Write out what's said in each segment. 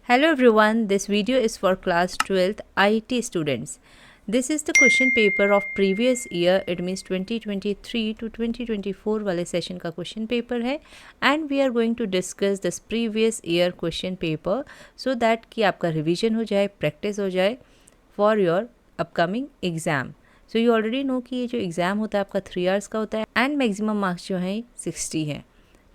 Hello everyone, this video is for class 12th IT students. This is the question paper of previous year, it means 2023 to 2024 वाले session का question paper है and we are going to discuss this previous year question paper so that कि आपका revision हो जाए, practice हो जाए for your upcoming exam. So you already know कि ये जो एग्ज़ाम होता है आपका 3 आवर्स का होता है एंड मैक्सिमम मार्क्स जो हैं 60 हैं.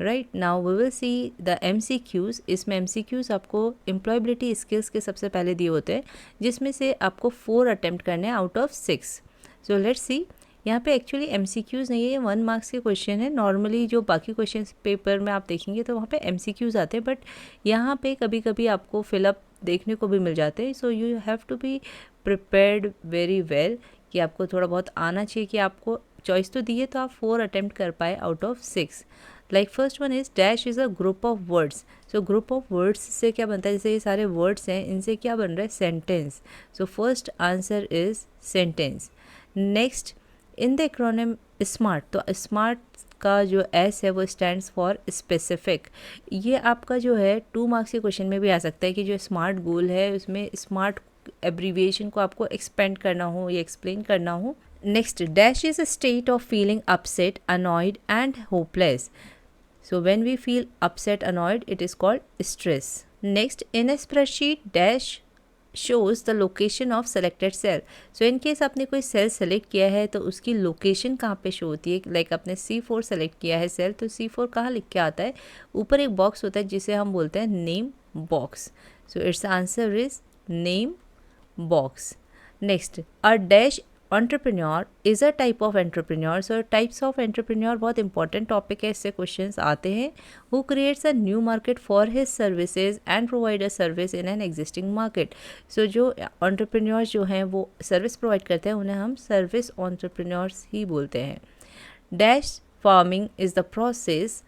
Right now we will see the MCQs. इसमें MCQs आपको एम्प्लॉयबिलिटी स्किल्स के सबसे पहले दिए होते हैं जिसमें से आपको 4 अटेम्प्ट करने हैं out of 6. So let's see. यहाँ पे एक्चुअली MCQs नहीं है, ये 1 मार्क्स के क्वेश्चन है. नॉर्मली जो बाकी क्वेश्चन पेपर में आप देखेंगे तो वहाँ पे MCQs आते हैं, बट यहाँ पे कभी कभी आपको फिलअप देखने को भी मिल जाते हैं. So you have to be prepared very well कि आपको थोड़ा बहुत आना चाहिए कि आपको चॉइस तो दी है तो आप 4 अटेम्प्ट कर पाए out of 6. Like first one is dash is a group of words. So group of words से क्या बनता है, जैसे ये सारे वर्ड्स हैं इनसे क्या बन रहा है, sentence. So first answer is sentence. Next in the acronym smart, तो स्मार्ट का जो एस है वो स्टैंड्स फॉर स्पेसिफिक. ये आपका जो है 2 मार्क्स के क्वेश्चन में भी आ सकता है कि जो स्मार्ट गोल है उसमें स्मार्ट एब्रीविएशन को आपको एक्सपेंड करना हो या एक्सप्लेन करना हो. Next dash is a state of feeling upset, annoyed and hopeless. So when we feel upset, annoyed, it is called stress. Next, in a spreadsheet, dash shows the location of selected cell. So in case आपने कोई cell select किया है तो उसकी location कहाँ पे show होती है. लाइक आपने C4 सेलेक्ट किया है सेल, तो C4 कहाँ लिख के आता है, ऊपर एक बॉक्स होता है जिसे हम बोलते हैं name box. So it's answer is name box. Next a dash entrepreneur is a type of entrepreneur. So types of entrepreneur बहुत इंपॉर्टेंट टॉपिक है, इससे क्वेश्चंस आते हैं. Who creates a new market for his services and provide a service in an existing market. So जो entrepreneurs जो हैं वो service provide करते हैं उन्हें हम सर्विस एंटरप्रेन्योर्स ही बोलते हैं. Dash farming is the process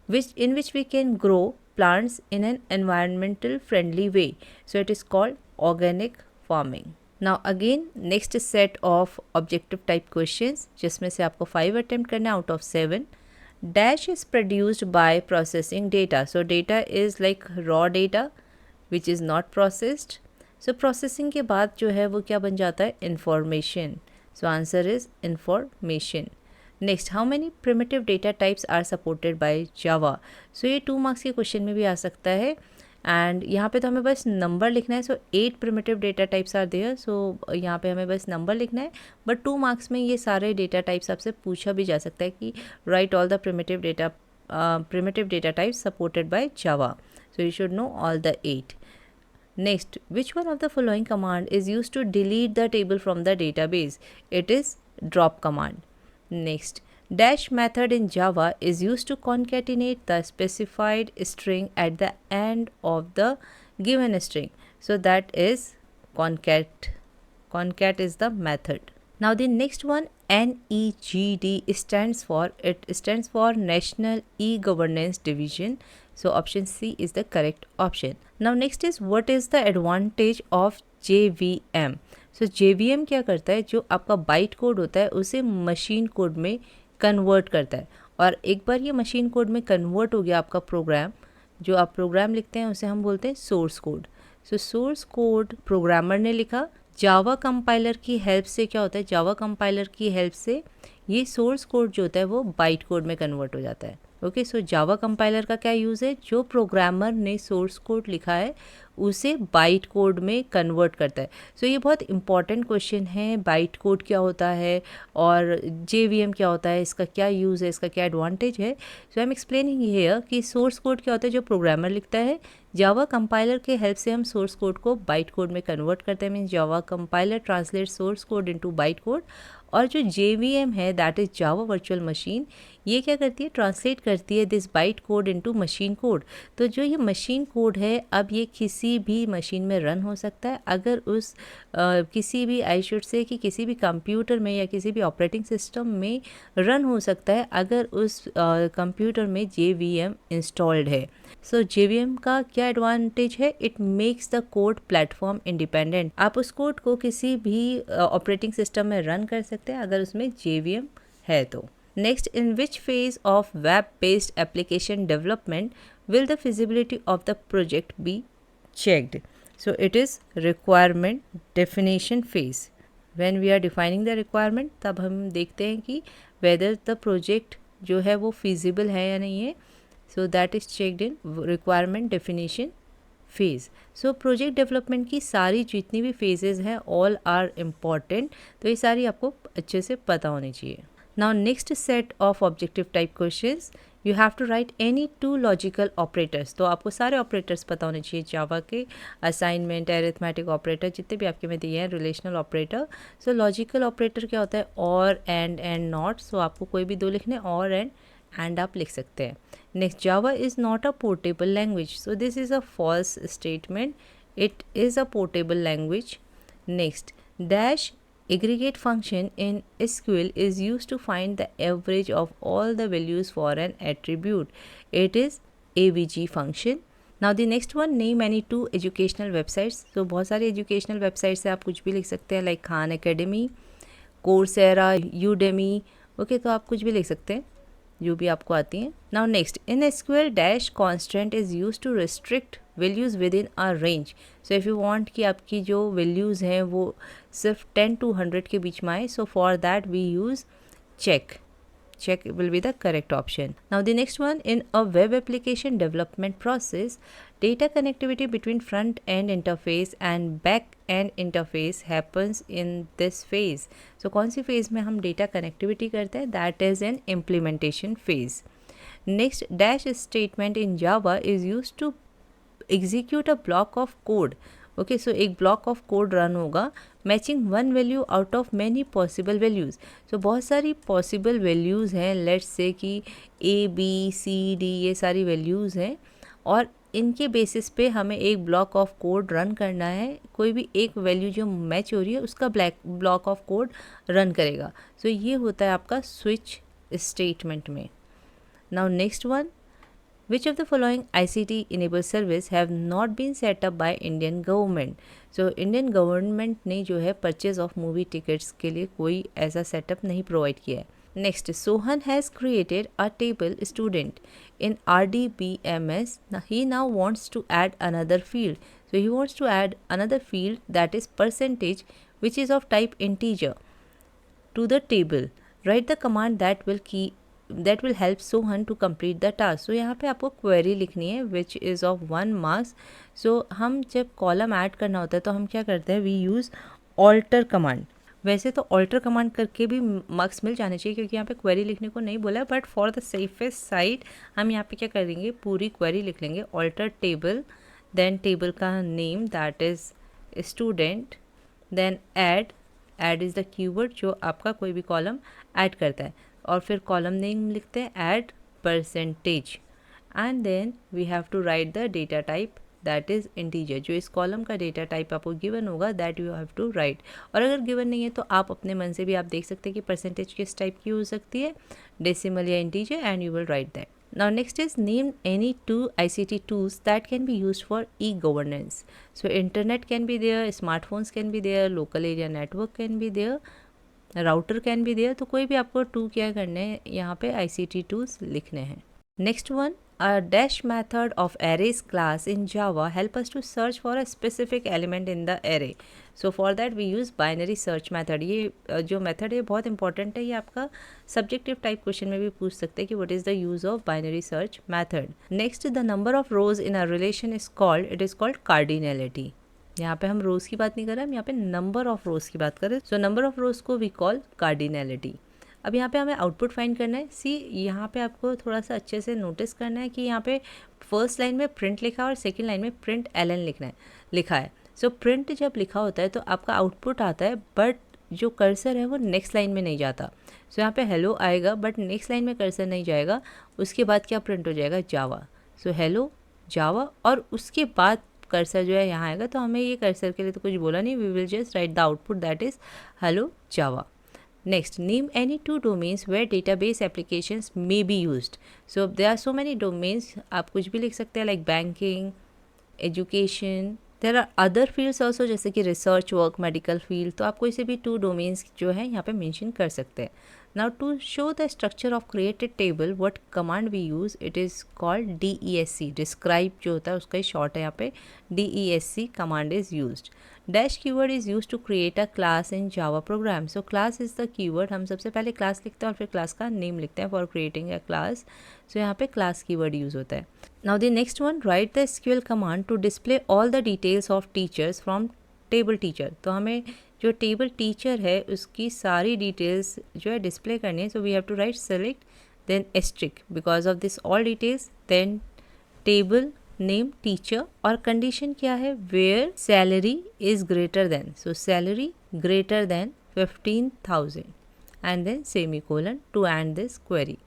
which we can grow plants in an environmental friendly way. So it is called organic farming. Now again next set of objective type questions जिसमें से आपको 5 attempt करना out of 7. Dash is produced by processing data. So data is like raw data which is not processed. So processing के बाद जो है वो क्या बन जाता है, information. So answer is information. Next how many primitive data types are supported by Java. So ये 2 मार्क्स के क्वेश्चन में भी आ सकता है एंड यहाँ पे तो हमें बस नंबर लिखना है. So 8 primitive data types are there. So यहाँ पे हमें बस नंबर लिखना है, बट 2 मार्क्स में ये सारे डेटा टाइप्स आपसे पूछा भी जा सकता है कि right all the primitive data types supported by Java. So you should know all the 8. Next, which one of the following command is used to delete the table from the database? It is drop command. Next, dash method in Java is used to concatenate the specified string at the end of the given string. So that is concat. Concat is the method. Now the next one, NEGD stands for National E-Governance Division. So option C is the correct option. Now next is what is the advantage of JVM? So JVM क्या करता है, जो आपका byte code होता है उसे machine code में convert करता है. और एक बार ये मशीन कोड में कन्वर्ट हो गया आपका प्रोग्राम, जो आप प्रोग्राम लिखते हैं उसे हम बोलते हैं सोर्स कोड. सो सोर्स कोड प्रोग्रामर ने लिखा, जावा कंपाइलर की हेल्प से क्या होता है, जावा कंपाइलर की हेल्प से ये सोर्स कोड जो होता है वो बाइट कोड में कन्वर्ट हो जाता है. ओके, सो जावा कंपाइलर का क्या यूज़ है, जो प्रोग्रामर ने सोर्स कोड लिखा है उसे बाइट कोड में कन्वर्ट करता है. सो ये बहुत इंपॉर्टेंट क्वेश्चन है, बाइट कोड क्या होता है और JVM क्या होता है, इसका क्या यूज़ है, इसका क्या एडवांटेज है. सो आई एम एक्सप्लेनिंग हियर कि सोर्स कोड क्या होता है, जो प्रोग्रामर लिखता है. जावा कंपाइलर के हेल्प से हम सोर्स कोड को बाइट कोड में कन्वर्ट करते हैं, means Java compiler translate source code into byte code. और जो JVM है that is Java virtual machine, ये क्या करती है, ट्रांसलेट करती है this byte code into machine code. तो जो ये मशीन कोड है अब ये किसी भी मशीन में रन हो सकता है. अगर उस किसी भी आई शुड से कि किसी भी कंप्यूटर में या किसी भी ऑपरेटिंग सिस्टम में रन हो सकता है अगर उस कंप्यूटर में JVM इंस्टॉल्ड है. सो JVM का क्या एडवांटेज है, it makes the code platform independent. आप उस कोड को किसी भी ऑपरेटिंग सिस्टम में रन कर सकते हैं अगर उसमें JVM है तो. Next, in which phase of web-based application development will the feasibility of the project be checked. So it is requirement definition phase. When we are defining the requirement, तब हम देखते हैं कि whether the project जो है वो feasible है या नहीं है. So that is checked in requirement definition phase. So project development की सारी जितनी भी phases हैं all are important. तो ये सारी आपको अच्छे से पता होनी चाहिए. Now next set of objective type questions, you have to write any two logical operators. तो आपको सारे operators पता होने चाहिए जावा के, assignment, arithmetic operator जितने भी आपके में दिए हैं, relational operator. So logical operator क्या होता है? or, and not. So आपको कोई भी दो लिखने, or and आप लिख सकते हैं. Next, Java is not a portable language. So this is a false statement. It is a portable language. Next, dash aggregate function in SQL is used to find the average of all the values for an attribute. It is AVG function. Now the next one, name any two educational websites. So बहुत सारी educational websites से आप कुछ भी लिख सकते हैं, like Khan Academy, Coursera, Udemy. Okay, तो आप कुछ भी लिख सकते हैं जो भी आपको आती हैं. Now next, in SQL dash constant is used to restrict values within a range. So if you want कि आपकी जो values हैं वो सिर्फ 10 to 100 के बीच में आए, so for that we use check. Check will be the correct option. Now the next one, in a web application development process, data connectivity between front end interface and back end interface happens in this phase. So कौन सी phase में हम data connectivity करते हैं? That is in implementation phase. Next, dash statement in Java is used to execute a block of code. Okay, so एक block of code run होगा matching one value out of many possible values. So बहुत सारी possible values हैं, let's say कि A B C D ये सारी values हैं और इनके बेसिस पे हमें एक ब्लॉक ऑफ कोड रन करना है. कोई भी एक वैल्यू जो मैच हो रही है उसका ब्लॉक ऑफ कोड रन करेगा. सो ये होता है आपका स्विच स्टेटमेंट में. Now next one, which of the following ICT enabled service have not been set up by Indian government? So Indian government ने जो है परचेज ऑफ मूवी टिकट्स के लिए कोई ऐसा सेटअप नहीं प्रोवाइड किया है. Next, Sohan has created a table student in RDBMS. Now he now wants to add another field. So he wants to add another field, that is percentage, which is of type integer, to the table. Write the command that will help Sohan to complete the task. So यहाँ पे आपको query लिखनी है which is of 1 marks. So हम जब column add करना होता है तो हम क्या करते हैं, we use alter command. वैसे तो alter command करके भी मार्क्स मिल जाने चाहिए क्योंकि यहाँ पे query लिखने को नहीं बोला है, but for the safest side हम यहाँ पे क्या करेंगे, पूरी query लिख लेंगे. alter table, then table का name that is student, then add is the keyword जो आपका कोई भी कॉलम ऐड करता है, और फिर कॉलम नेम लिखते हैं add percentage, and then we have to write the data type that is integer. जो इस कॉलम का डेटा टाइप आपको गिवन होगा that you have to write. और अगर गिवन नहीं है तो आप अपने मन से भी आप देख सकते हैं कि परसेंटेज किस टाइप की हो सकती है, डेसिमल या integer, and you will write that. Now next is name any two ICT tools that can be used for e-governance. So internet can be there, smartphones can be there, local area network can be there, router can भी दिया. तो कोई भी आपको to क्या करने हैं, यहाँ पे ICT टूल्स लिखने हैं. Next one, a dash method of arrays class in Java help us to search for a specific element in the array. So for that we use binary search method. ये जो method है बहुत important है, ये आपका subjective type question में भी पूछ सकते हैं कि what is the use of binary search method. Next, the number of rows in a relation is called cardinality. यहाँ पे हम रोज़ की बात नहीं कर रहे, हम यहाँ पे नंबर ऑफ रोज़ की बात कर रहे हैं. सो नंबर ऑफ रोज़ को वी कॉल कार्डिनैलिटी. अब यहाँ पे हमें आउटपुट फाइंड करना है. सी यहाँ पे आपको थोड़ा सा अच्छे से नोटिस करना है कि यहाँ पे फर्स्ट लाइन में प्रिंट लिखा है और सेकंड लाइन में प्रिंट ln लिखा है. सो प्रिंट जब लिखा होता है तो आपका आउटपुट आता है, बट जो कर्सर है वो नेक्स्ट लाइन में नहीं जाता. सो यहाँ पे हेलो आएगा बट नेक्स्ट लाइन में कर्सर नहीं जाएगा. उसके बाद क्या प्रिंट हो जाएगा, जावा. सो हेलो जावा, और उसके बाद कर्सर जो है यहाँ आएगा. तो हमें ये कर्सर के लिए तो कुछ बोला नहीं, we will just write the output that is hello Java. Next, name any two domains where database applications may be used. So there are so many domains, आप कुछ भी लिख सकते हैं, like banking, education, there are other fields also, जैसे कि research work, medical field, तो आप कोई से भी 2 डोमेन्स जो है यहाँ पे मेंशन कर सकते हैं. Now to show the structure of created table what command we use, it is called DESC. Describe जो होता है उसका ही शॉर्ट है यहाँ पे, DESC command is used. Dash keyword is use to create a class in Java program. So class is the keyword. हम सबसे पहले क्लास लिखते हैं और फिर क्लास का नेम लिखते हैं for creating a class. So यहाँ पे क्लास कीवर्ड यूज़ होता है. Now the next one, write the SQL command to display all the details of teachers from table teacher. तो हमें जो टेबल टीचर है उसकी सारी डिटेल्स जो है डिस्प्ले करनी है. So we have to write select then asterisk because of this all details, then table name teacher, और कंडीशन क्या है, where salary is greater than. So salary greater than 15,000 and then semicolon to end this query.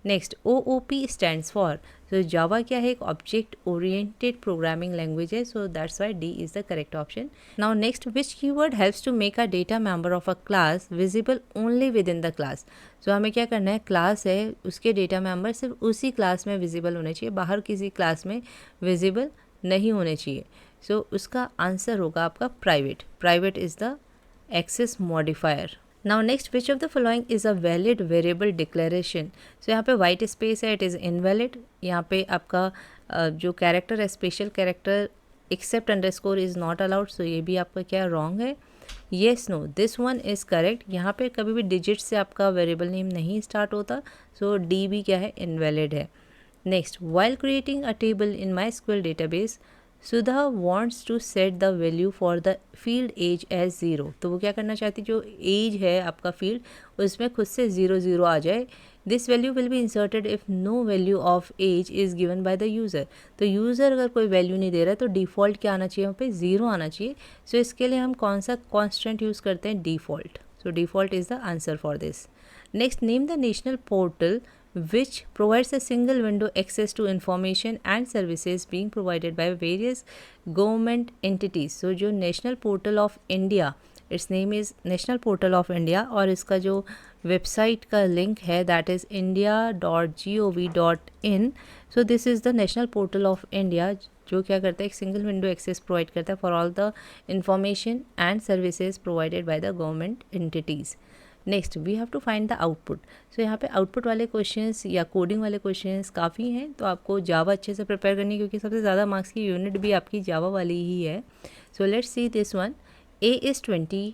Next OOP stands for. So Java क्या है, एक object oriented programming language है. So that's why D is the correct option. Now next, which keyword helps to make a data member of a class visible only within the class. So हमें क्या करना है, class है उसके data member सिर्फ उसी class में visible होने चाहिए, बाहर किसी क्लास में विजिबल नहीं होने चाहिए. सो उसका आंसर होगा आपका private. Private is the access modifier. Now next, which of the following is a valid variable declaration. So यहाँ पे वाइट स्पेस है, इट इज़ इनवैलिड. यहाँ पे आपका जो कैरेक्टर है, special character except underscore is not allowed. So ये भी आपका क्या रॉन्ग है. Yes no, this one is correct. यहाँ पे कभी भी डिजिट से आपका वेरिएबल नेम नहीं स्टार्ट होता. सो D भी क्या है, इनवैलिड है. Next, while creating a table in my SQL database, Sudha wants to set the value for the field age age 0. तो वो क्या करना चाहती है, जो एज है आपका फील्ड उसमें खुद से 0 आ जाए. This value will be inserted if no value of age is given by the user. तो यूज़र अगर कोई वैल्यू नहीं दे रहा है तो डिफ़ॉल्ट क्या आना चाहिए, वहाँ पे 0 आना चाहिए. सो इसके लिए हम कौन सा कॉन्स्टेंट यूज़ करते हैं, default. So default is the answer for this. Next, name the national portal which provides a single window access to information and services being provided by various government entities. So जो national portal of India, it's name is national portal of India, और इसका जो website का link है that is india.gov.in. So this is the national portal of India जो क्या करता है, एक सिंगल विंडो एक्सेस प्रोवाइड करता है for all the information and services provided by the government entities. Next, we have to find the output. So यहाँ पे output वाले क्वेश्चंस या कोडिंग वाले क्वेश्चंस काफ़ी हैं, तो आपको जावा अच्छे से प्रिपेयर करनी है क्योंकि सबसे ज़्यादा मार्क्स की यूनिट भी आपकी जावा वाली ही है. So let's see this one. A is 20,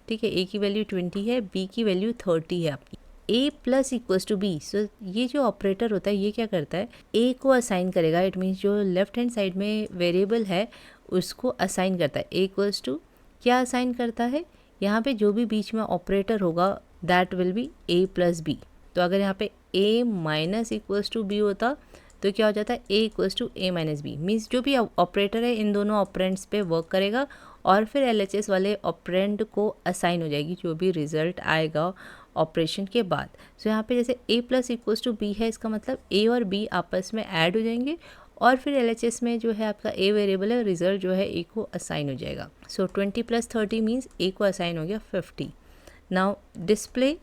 ठीक है, A की वैल्यू 20 है, B की वैल्यू 30 है आपकी. A plus equals to B. So ये जो ऑपरेटर होता है ये क्या करता है, A को असाइन करेगा. इट मीन्स जो लेफ्ट हैंड साइड में वेरिएबल है उसको असाइन करता है. A इक्वल्स टू क्या असाइन करता है, यहाँ पे जो भी बीच में ऑपरेटर होगा that will be A plus B. तो अगर यहाँ पे A minus equals to B होता तो क्या हो जाता है, A equals to A minus B. Means जो भी ऑपरेटर है इन दोनों ऑपरेंड्स पे वर्क करेगा और फिर LHS वाले ऑपरेंड को असाइन हो जाएगी जो भी रिजल्ट आएगा ऑपरेशन के बाद. सो यहाँ पे जैसे A plus equals to B है, इसका मतलब A और B आपस में ऐड हो जाएंगे और फिर LHS में जो है आपका A वेरिएबल है, रिजल्ट जो है A को असाइन हो जाएगा. सो 20 प्लस 30 मीन्स A को असाइन हो गया 50. नाउ डिस्प्ले,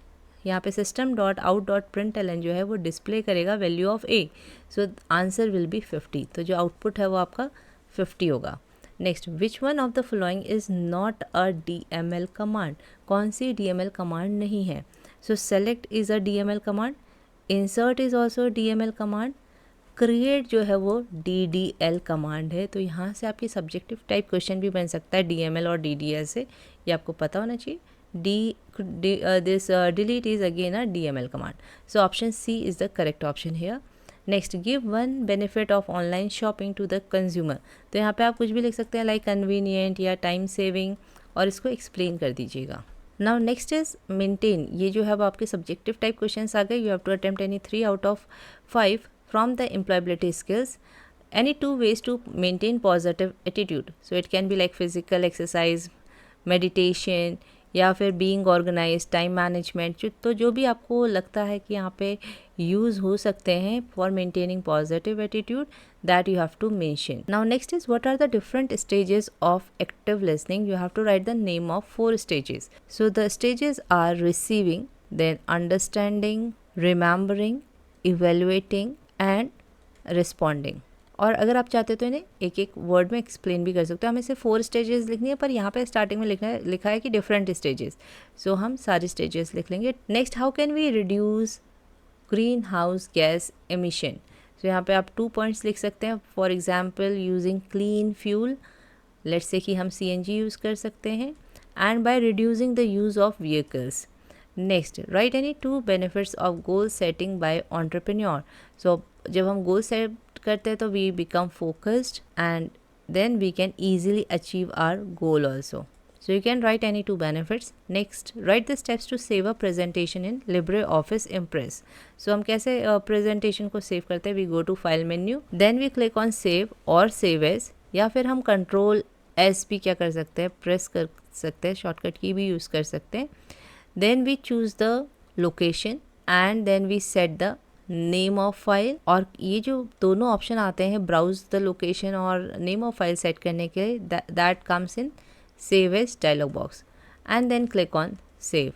यहाँ पे system.out.println जो है वो डिस्प्ले करेगा value of A. So answer will be 50. तो जो आउटपुट है वो आपका 50 होगा. Next, which one of the following is not a DML command. कौन सी DML कमांड नहीं है. सो select is a DML command, insert is also DML command, create जो है वो DDL कमांड है. तो यहाँ से आपकी सब्जेक्टिव टाइप क्वेश्चन भी बन सकता है DML और DDL से, ये आपको पता होना चाहिए. This delete is again a DML command. So option C is the correct option here. Next, give one benefit of online shopping to the consumer. तो यहाँ पे आप कुछ भी लिख सकते हैं like convenient या time saving और इसको explain कर दीजिएगा. Now next is maintain. ये जो है वो आपके subjective type questions आ गए. You have to attempt any 3 out of 5 from the employability skills. Any 2 ways to maintain positive attitude. So it can be like physical exercise, meditation या फिर being organise, time management. तो जो भी आपको लगता है कि यहाँ पे यूज़ हो सकते हैं for maintaining positive attitude, that you have to mention. Now next is what are the different stages of active listening. You have to write the name of 4 stages. So the stages are receiving, then understanding, remembering, evaluating and responding. और अगर आप चाहते हो तो इन्हें एक एक word में एक्सप्लेन भी कर सकते हो। हमें सिर्फ 4 स्टेजेस लिखनी है, पर यहाँ पे स्टार्टिंग में लिखा है कि डिफरेंट स्टेजेस, सो हम सारे स्टेजेस लिख लेंगे। Next, how can we reduce greenhouse gas emission. So यहाँ पे आप 2 पॉइंट्स लिख सकते हैं। For example, using clean fuel, let's say कि हम CNG यूज़ कर सकते हैं, and by reducing the use of vehicles. Next, write any 2 benefits of goal setting by entrepreneur. So जब हम गोल सेट करते हैं तो we become focused and then we can easily achieve our goal also. So you can write any 2 benefits. Next, write the steps to save a presentation in LibreOffice Impress. So हम कैसे presentation को save करते हैं? We go to file menu, then we click on save और save as, या फिर हम Control S भी क्या कर सकते हैं, प्रेस कर सकते हैं, शॉर्टकट की भी यूज़ कर सकते हैं। Then we choose the location and then we set the name of file. और ये जो दोनों ऑप्शन आते हैं, ब्राउज द लोकेशन और नेम ऑफ फाइल सेट करने के, that comes in save as dialog box, and then click on save.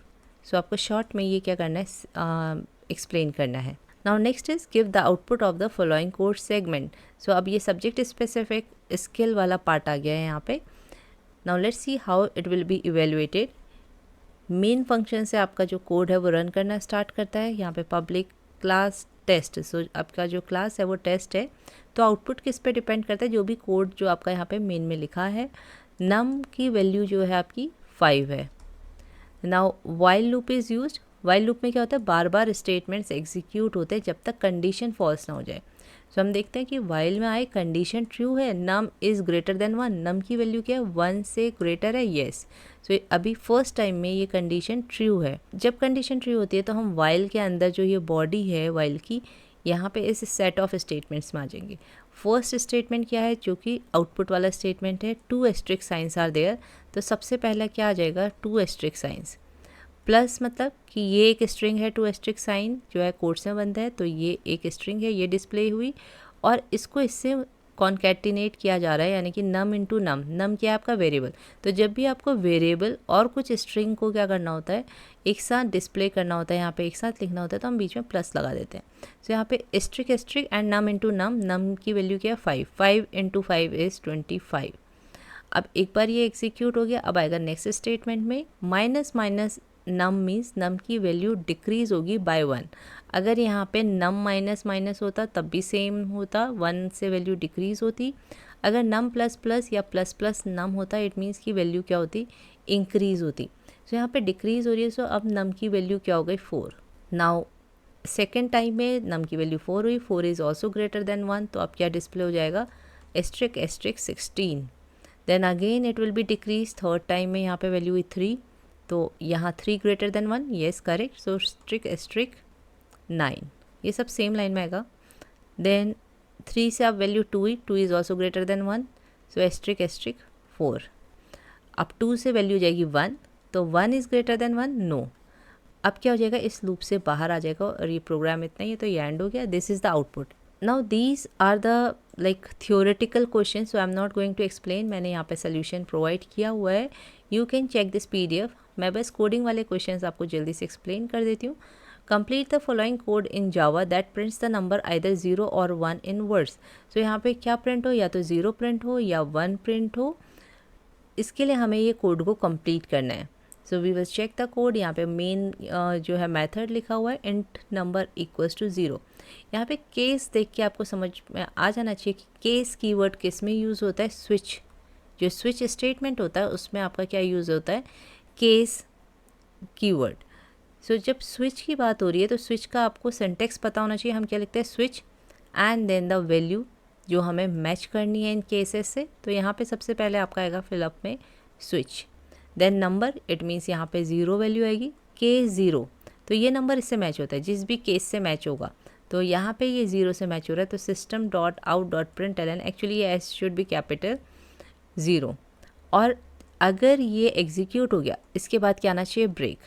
So आपको शॉर्ट में ये क्या करना है, एक्सप्लेन करना है। Now next is give the output of the following course segment. So अब ये सब्जेक्ट स्पेसिफिक स्किल वाला पार्ट आ गया है यहाँ पे। Now let's see how it will be evaluated. Main function से आपका जो कोड है वो रन करना स्टार्ट करता है। यहाँ पे पब्लिक क्लास टेस्ट, सो आपका जो क्लास है वो टेस्ट है, तो आउटपुट किस पे डिपेंड करता है, जो भी कोड जो आपका यहाँ पे मेन में लिखा है। नम की वैल्यू जो है आपकी 5 है। Now while loop is used. While loop में क्या होता है, बार बार स्टेटमेंट्स एग्जीक्यूट होते हैं जब तक कंडीशन फॉल्स ना हो जाए। सो हम देखते हैं कि वाइल में आए कंडीशन ट्रू है, नम इज़ ग्रेटर देन 1, नम की वैल्यू क्या है, 1 से ग्रेटर है, येस। सो अभी फर्स्ट टाइम में ये कंडीशन ट्रू है। जब कंडीशन ट्रू होती है तो हम वाइल के अंदर जो ये बॉडी है वाइल की, यहाँ पे इस सेट ऑफ स्टेटमेंट्स में आ जाएंगे। फर्स्ट स्टेटमेंट क्या है, जो कि आउटपुट वाला स्टेटमेंट है, 2 एस्ट्रिक साइंस आर देयर। तो सबसे पहला क्या आ जाएगा, 2 एस्ट्रिक साइंस, प्लस मतलब कि ये एक स्ट्रिंग है, 2 एस्ट्रिक साइन जो है कोट्स में बंद है, तो ये एक स्ट्रिंग है, ये डिस्प्ले हुई, और इसको इससे कॉन्कैटिनेट किया जा रहा है, यानी कि नम इंटू नम। नम क्या है आपका वेरिएबल। तो जब भी आपको वेरिएबल और कुछ स्ट्रिंग को क्या करना होता है, एक साथ डिस्प्ले करना होता है, यहाँ पे एक साथ लिखना होता है, तो हम बीच में प्लस लगा देते हैं। तो यहाँ पे asterisk asterisk and num into num, num की वैल्यू क्या है 5, 5 इंटू 5 इज़ 25। अब एक बार ये एग्जीक्यूट हो गया, अब आएगा नेक्स्ट स्टेटमेंट में, माइनस माइनस नम मीन्स नम की वैल्यू डिक्रीज़ होगी बाय 1। अगर यहाँ पे नम माइनस माइनस होता तब भी सेम होता, 1 से वैल्यू डिक्रीज़ होती। अगर नम प्लस प्लस या प्लस प्लस नम होता, इट मीन्स की वैल्यू क्या होती, इंक्रीज़ होती। सो यहाँ पे डिक्रीज़ हो रही है, सो अब नम की वैल्यू क्या हो गई 4। नाउ सेकेंड टाइम में नम की वैल्यू 4 हुई, 4 इज़ ऑल्सो ग्रेटर देन 1, तो अब क्या डिस्प्ले हो जाएगा, asterisk asterisk 16। Then again it will be decrease, third time में यहाँ पे वैल्यू हुई 3, तो यहाँ 3 greater than 1, yes correct, so asterisk asterisk 9, ये सब सेम लाइन में आएगा। देन 3 से अब वैल्यू 2 हुई, 2 is also greater than 1, so asterisk asterisk 4। अब 2 से वैल्यू जाएगी 1, तो 1 इज़ ग्रेटर देन 1, नो। अब क्या हो जाएगा, इस लूप से बाहर आ जाएगा और ये प्रोग्राम इतना ही है, तो ये एंड हो गया। This is the output. Now these are the like theoretical question, so I am not going to explain, मैंने यहाँ पे सोल्यूशन प्रोवाइड किया हुआ है, you can check this PDF। मैं बस कोडिंग वाले क्वेश्चंस आपको जल्दी से एक्सप्लेन कर देती हूँ। Complete the following code in Java that prints the number either 0 और 1 इन वर्ड्स। सो यहाँ पे क्या प्रिंट हो, या तो 0 प्रिंट हो या 1 प्रिंट हो, इसके लिए हमें ये कोड को कंप्लीट करना है। So we will check the code. यहाँ पे मेन जो है मेथड लिखा हुआ है, इंट नंबर इक्वल्स टू 0। यहाँ पे केस देख के आपको समझ में आ जाना चाहिए कि केस कीवर्ड किस में यूज़ होता है, स्विच, जो स्विच स्टेटमेंट होता है उसमें आपका क्या यूज़ होता है, केस कीवर्ड। सो जब स्विच की बात हो रही है तो स्विच का आपको सिंटेक्स पता होना चाहिए। हम क्या लिखते हैं, switch and then the value जो हमें मैच करनी है इन केसेस से। तो यहाँ पे सबसे पहले आपका आएगा फिलअप में switch, then number, it means यहाँ पे 0 वैल्यू आएगी, केस 0, तो ये नंबर इससे मैच होता है, जिस भी केस से मैच होगा। तो यहाँ पे ये 0 से मैच हो रहा है, तो system dot out dot print L N, actually ये एस शुड बी कैपिटल 0। और अगर ये एग्जीक्यूट हो गया, इसके बाद क्या आना चाहिए, ब्रेक।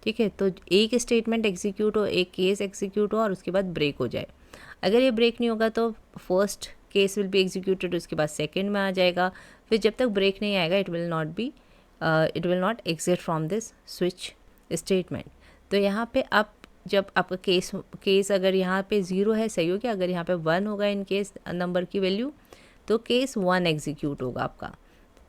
ठीक है, तो एक स्टेटमेंट एग्जीक्यूट हो, एक केस एग्जीक्यूट हो और उसके बाद ब्रेक हो जाए। अगर ये ब्रेक नहीं होगा तो first case will be executed, उसके बाद सेकंड में आ जाएगा, फिर जब तक ब्रेक नहीं आएगा it will not exit from this switch statement. तो यहाँ पे आप जब आपका केस अगर यहाँ पे 0 है सही हो गया, अगर यहाँ पे 1 होगा इन केस नंबर की वैल्यू तो केस 1 एग्जीक्यूट होगा आपका,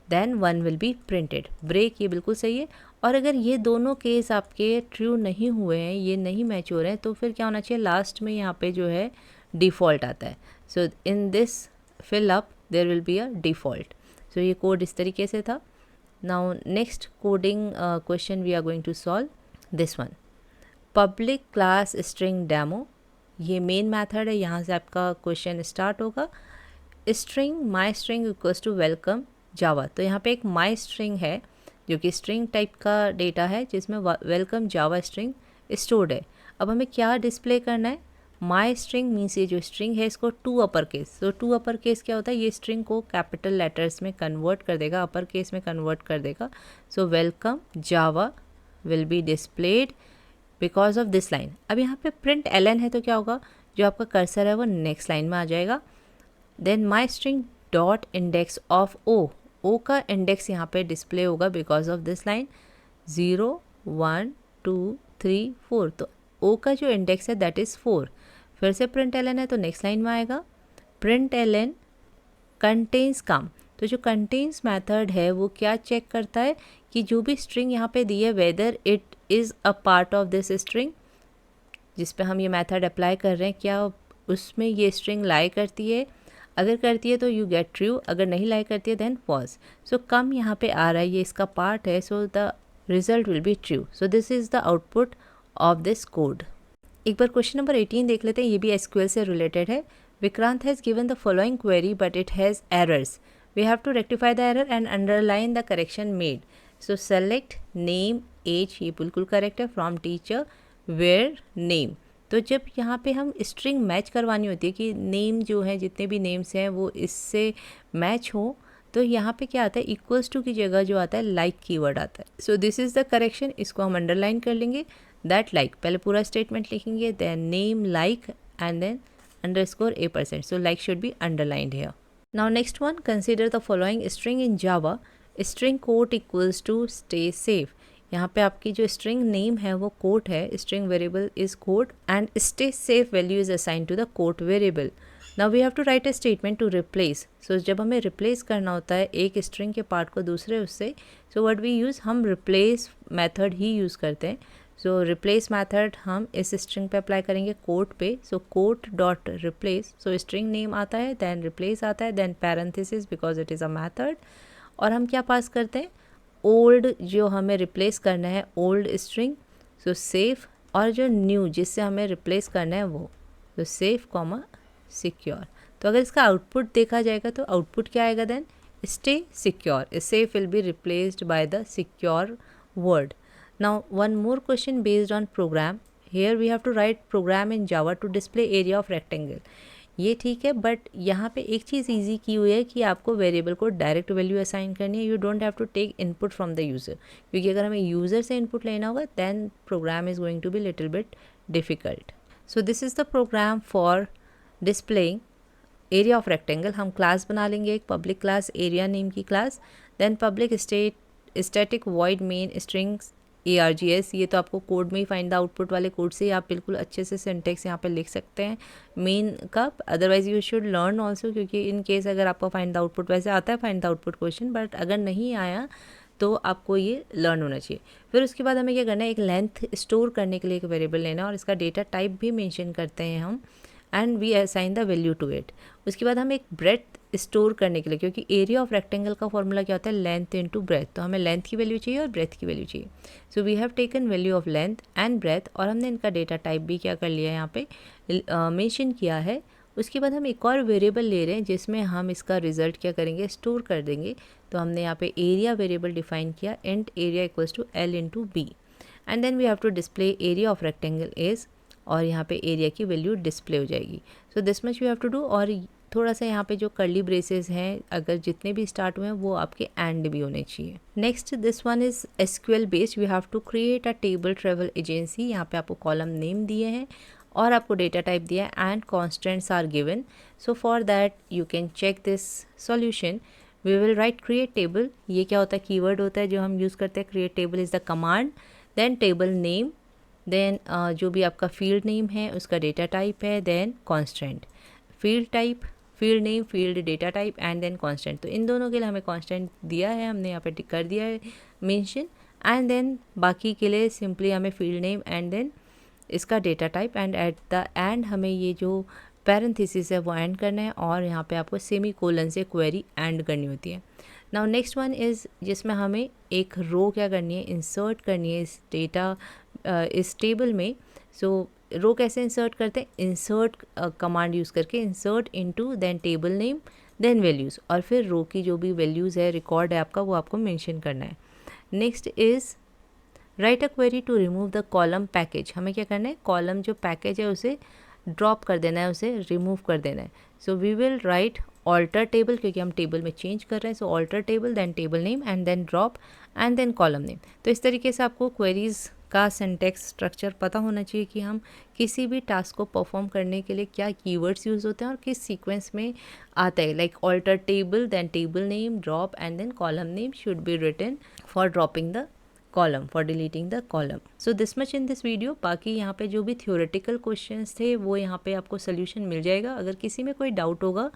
then 1 will be printed. Break ये बिल्कुल सही है। और अगर ये दोनों केस आपके ट्रू नहीं हुए हैं, ये नहीं मैच हो रहे हैं, तो फिर क्या होना चाहिए, लास्ट में यहाँ पे जो है डिफ़ॉल्ट आता है। So in this fill up there will be a default. So ये कोड इस तरीके से था। Now next coding question we are going to solve this one. Public class string demo, ये मेन मेथड है, यहाँ से आपका क्वेश्चन स्टार्ट होगा। String my string equals to welcome Java, तो यहाँ पे एक माई स्ट्रिंग है जो कि स्ट्रिंग टाइप का डेटा है जिसमें वेलकम जावा स्ट्रिंग स्टोर्ड है। अब हमें क्या डिस्प्ले करना है, माई स्ट्रिंग मीन्स ये जो स्ट्रिंग है इसको टू अपर केस। तो टू अपर केस क्या होता है, ये स्ट्रिंग को कैपिटल लेटर्स में कन्वर्ट कर देगा, अपर केस में कन्वर्ट कर देगा। So welcome Java will be displayed because of this line. अब यहाँ पे प्रिंट एलन है तो क्या होगा, जो आपका कर्सर है वो नेक्स्ट लाइन में आ जाएगा। Then my string dot index of O का इंडेक्स यहाँ पे डिस्प्ले होगा बिकॉज ऑफ दिस लाइन 0 1 2 3 4, तो ओ का जो इंडेक्स है दैट इज़ 4। फिर से प्रिंट एलन है तो नेक्स्ट लाइन में आएगा प्रिंट एलन कंटेन्स कम। तो जो कंटेन्स मेथड है वो क्या चेक करता है कि जो भी स्ट्रिंग यहाँ पे दी है whether it is a part of this string जिस पे हम ये मेथड अप्लाई कर रहे हैं, क्या उसमें ये स्ट्रिंग लाई करती है। अगर करती है तो यू गेट ट्रू, अगर नहीं लाई करती है देन फॉल्स। सो कम यहाँ पे आ रहा है, ये इसका पार्ट है, so the result will be true. So this is the output of this code. एक बार क्वेश्चन नंबर 18 देख लेते हैं, ये भी एसक्यूएल से रिलेटेड है। Vikrant has given the following query but it has errors, we have to rectify the error and underline the correction made. So select name age, ये बिल्कुल करेक्ट है, फ्रॉम टीचर वेयर नेम। तो जब यहाँ पे हम स्ट्रिंग मैच करवानी होती है कि नेम जो है जितने भी नेम्स हैं वो इससे मैच हो, तो यहाँ पे क्या आता है, इक्वल्स टू की जगह जो आता है लाइक कीवर्ड आता है। सो दिस इज़ द करेक्शन, इसको हम अंडरलाइन कर लेंगे। दैट लाइक, पहले पूरा स्टेटमेंट लिखेंगे, then name like and then underscore a%, so like should be underlined here. Now next one, consider the following string in Java, string quote equals to stay safe। यहाँ पे आपकी जो string name है वो quote है, string variable is quote and stay safe value is assign to the quote variable. Now we have to write a statement to replace. So जब हमें replace करना होता है एक स्ट्रिंग के पार्ट को दूसरे उससे, सो व्हाट वी यूज़, हम रिप्लेस मेथड ही यूज़ करते हैं। सो रिप्लेस मेथड हम इस स्ट्रिंग पे अप्लाई करेंगे कोट पे। So quote dot replace, so string name आता है, देन रिप्लेस आता है, then parenthesis because it is a method, और हम क्या पास करते हैं, ओल्ड जो हमें रिप्लेस करना है ओल्ड स्ट्रिंग, सो सेफ, और जो न्यू जिससे हमें रिप्लेस करना है वो, तो सेफ कॉमा सिक्योर। तो अगर इसका आउटपुट देखा जाएगा तो आउटपुट क्या आएगा, then stay secure, safe will be replaced by the secure word. Now one more question based on program, here we have to write program in Java to display area of rectangle. ये ठीक है, but यहाँ पे एक चीज़ easy की हुई है कि आपको वेरिएबल को डायरेक्ट वैल्यू असाइन करनी है, you don't have to take input from the user, क्योंकि अगर हमें यूज़र से इनपुट लेना होगा then program is going to be little bit difficult. So this is the program for displaying area of rectangle. हम class बना लेंगे एक पब्लिक क्लास, एरिया नेम की class, then public static void main strings ARGS। ये तो आपको code में ही फाइंड द आउटपुट वाले कोड से ही आप बिल्कुल अच्छे से सिंटेक्स यहाँ पे लिख सकते हैं मेन का। Otherwise you should learn also, क्योंकि इन केस अगर आपको फाइंड द आउटपुट, वैसे आता है find the output question, but अगर नहीं आया तो आपको ये लर्न होना चाहिए। फिर उसके बाद हमें क्या करना है, एक लेंथ स्टोर करने के लिए एक वेरिएबल लेना है और इसका डेटा टाइप भी मेंशन करते हैं हम, and we assign the value to it. उसके बाद हम एक ब्रेथ स्टोर करने के लिए, क्योंकि एरिया ऑफ रेक्टेंगल का फॉर्मूला क्या होता है, लेंथ इनटू ब्रेथ, तो हमें लेंथ की वैल्यू चाहिए और ब्रेथ की वैल्यू चाहिए। So we have taken value of length and breadth, और हमने इनका डेटा टाइप भी क्या कर लिया है यहाँ पे मेंशन किया है। उसके बाद हम एक और वेरिएबल ले रहे हैं जिसमें हम इसका रिजल्ट क्या करेंगे, स्टोर कर देंगे। तो हमने यहाँ पे एरिया वेरिएबल डिफाइन किया, int area equals to L into B, and then we have to display area of rectangle is, और यहाँ पे एरिया की वैल्यू डिस्प्ले हो जाएगी। So this much we have to do. और थोड़ा सा यहाँ पे जो कर्ली ब्रेसेस हैं अगर जितने भी स्टार्ट हुए हैं वो आपके एंड भी होने चाहिए। Next this one is SQL based, we have to create a table travel agency. यहाँ पे आपको कॉलम नेम दिए हैं और आपको डेटा टाइप दिया है and constants are given. So for that you can check this solution. We will write create table, ये क्या होता है, कीवर्ड होता है जो हम यूज़ करते हैं। Create table is the command, then table name, then जो भी आपका फील्ड नेम है उसका डेटा टाइप है, then constant, field type, field name, field data type and then constant. तो इन दोनों के लिए हमें कांस्टेंट दिया है, हमने यहाँ पे टिक कर दिया है मेंशन, एंड देन बाकी के लिए सिंपली हमें फील्ड नेम एंड देन इसका data type, and at the end हमें ये जो पैरेंथेसिस है वो एंड करना है, और यहाँ पे आपको सेमी कोलन से क्वेरी एंड करनी होती है। नाउ नेक्स्ट वन इज़ जिसमें हमें एक रो क्या करनी है, इंसर्ट करनी है इस डेटा इस टेबल में। सो रो कैसे इंसर्ट करते हैं, इंसर्ट कमांड यूज़ करके, insert into then table name then values, और फिर रो की जो भी वैल्यूज़ है रिकॉर्ड है आपका वो आपको मेंशन करना है। Next is write a query to remove the column package. हमें क्या करना है, कॉलम जो पैकेज है उसे ड्रॉप कर देना है, उसे रिमूव कर देना है। So we will write alter table, क्योंकि हम टेबल में चेंज कर रहे हैं। So alter table then table name and then drop and then column name. तो इस तरीके से आपको क्वेरीज़ का सिंटैक्स स्ट्रक्चर पता होना चाहिए कि हम किसी भी टास्क को परफॉर्म करने के लिए क्या कीवर्ड्स यूज़ होते हैं और किस सीक्वेंस में आता है। Like alter table then table name, drop and then column name should be written for dropping the column, for deleting the column. So this much in this video. बाकी यहाँ पे जो भी थ्योरेटिकल क्वेश्चंस थे वो यहाँ पे आपको सोल्यूशन मिल जाएगा। अगर किसी में कोई डाउट होगा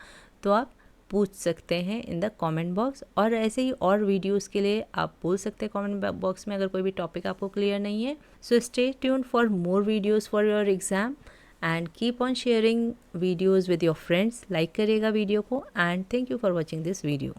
तो आप पूछ सकते हैं इन द कमेंट बॉक्स, और ऐसे ही और वीडियोस के लिए आप बोल सकते हैं कमेंट बॉक्स में अगर कोई भी टॉपिक आपको क्लियर नहीं है। So stay tuned for more videos for your exam and keep on sharing videos with your friends. Like करिएगा वीडियो को, and thank you for watching this video.